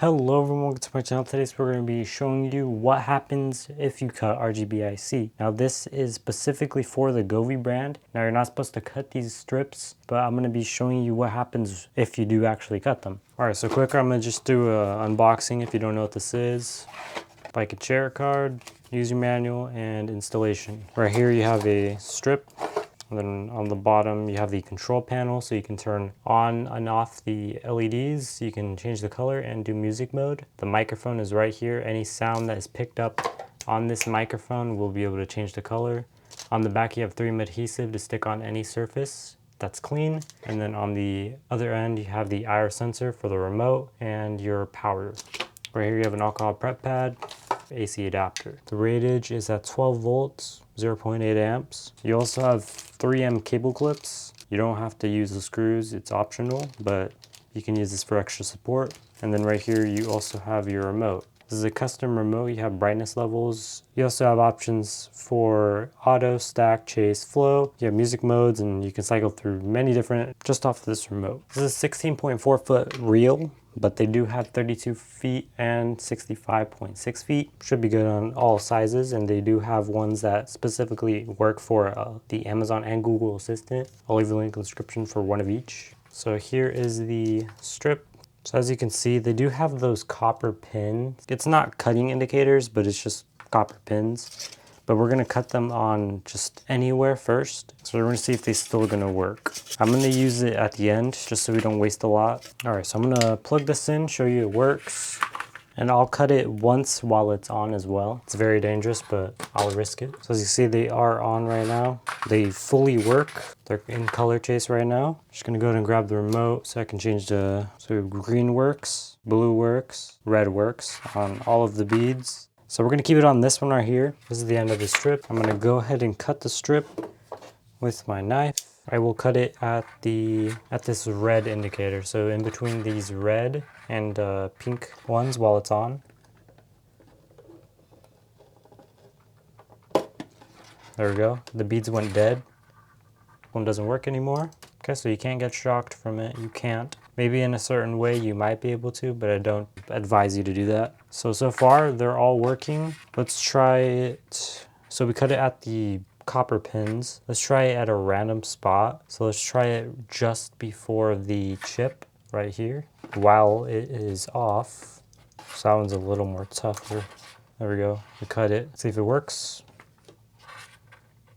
Hello everyone, welcome to my channel. Today we're going to be showing you what happens if you cut RGBIC. Now this is specifically for the Govee brand. Now you're not supposed to cut these strips, but I'm going to be showing you what happens if you do actually cut them. Alright, so quicker, I'm going to just do an unboxing if you don't know what this is. Like a chair card, user manual, and installation. Right here you have a strip. And then on the bottom, you have the control panel, so you can turn on and off the LEDs. You can change the color and do music mode. The microphone is right here. Any sound that is picked up on this microphone will be able to change the color. On the back, you have 3M adhesive to stick on any surface that's clean. And then on the other end, you have the IR sensor for the remote and your power. Right here, you have an alcohol prep pad, AC adapter. The ratage is at 12 volts, 0.8 amps. You also have 3M cable clips. You don't have to use the screws, it's optional, but you can use this for extra support. And then right here, you also have your remote. This is a custom remote. You have brightness levels. You also have options for auto, stack, chase, flow. You have music modes, and you can cycle through many different just off this remote. This is a 16.4 foot reel, but they do have 32 feet and 65.6 feet. Should be good on all sizes, and they do have ones that specifically work for the Amazon and Google Assistant. I'll leave a link in the description for one of each. So here is the strip. So as you can see, they do have those copper pins. It's not cutting indicators, but it's just copper pins. But we're gonna cut them on just anywhere first. So we're gonna see if they're still gonna work. I'm gonna use it at the end just so we don't waste a lot. All right, so I'm gonna plug this in, show you it works. And I'll cut it once while it's on as well. It's very dangerous, but I'll risk it. So as you see, they are on right now. They fully work. They're in color chase right now. Just gonna go ahead and grab the remote so I can change so green works, blue works, red works on all of the beads. So we're gonna keep it on this one right here. This is the end of the strip. I'm gonna go ahead and cut the strip with my knife. I will cut it at this red indicator. So in between these red and pink ones while it's on. There we go. The beads went dead. One doesn't work anymore. Okay, so you can't get shocked from it. You can't. Maybe in a certain way you might be able to, but I don't advise you to do that. So far they're all working. Let's try it. So we cut it at the copper pins. Let's try it at a random spot. So let's try it just before the chip right here while it is off. So that one's a little more tougher. There we go. We cut it. Let's see if it works.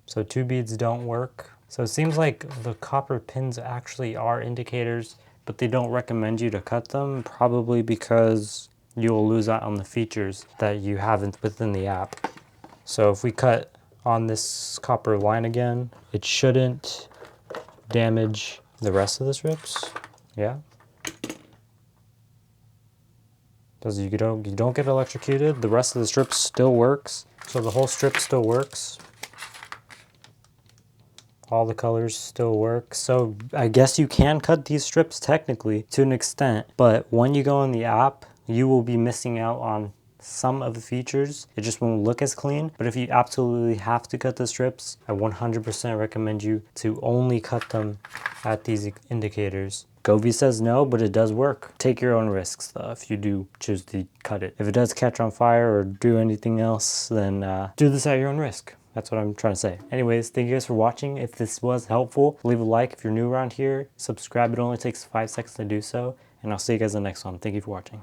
So 2 beads don't work. So it seems like the copper pins actually are indicators, but they don't recommend you to cut them, probably because you will lose out on the features that you haven't within the app. So if we cut on this copper line again, it shouldn't damage the rest of the strips. Yeah. Because you don't get electrocuted. The rest of the strip still works. So the whole strip still works. All the colors still work. So I guess you can cut these strips technically to an extent, but when you go in the app, you will be missing out on some of the features. It just won't look as clean. But if you absolutely have to cut the strips, I 100% recommend you to only cut them at these indicators. Govee says no, but it does work. Take your own risks though if you do choose to cut it. If it does catch on fire or do anything else, then do this at your own risk. That's what I'm trying to say. Anyways, thank you guys for watching. If this was helpful, leave a like. If you're new around here, subscribe. It only takes 5 seconds to do so. And I'll see you guys in the next one. Thank you for watching.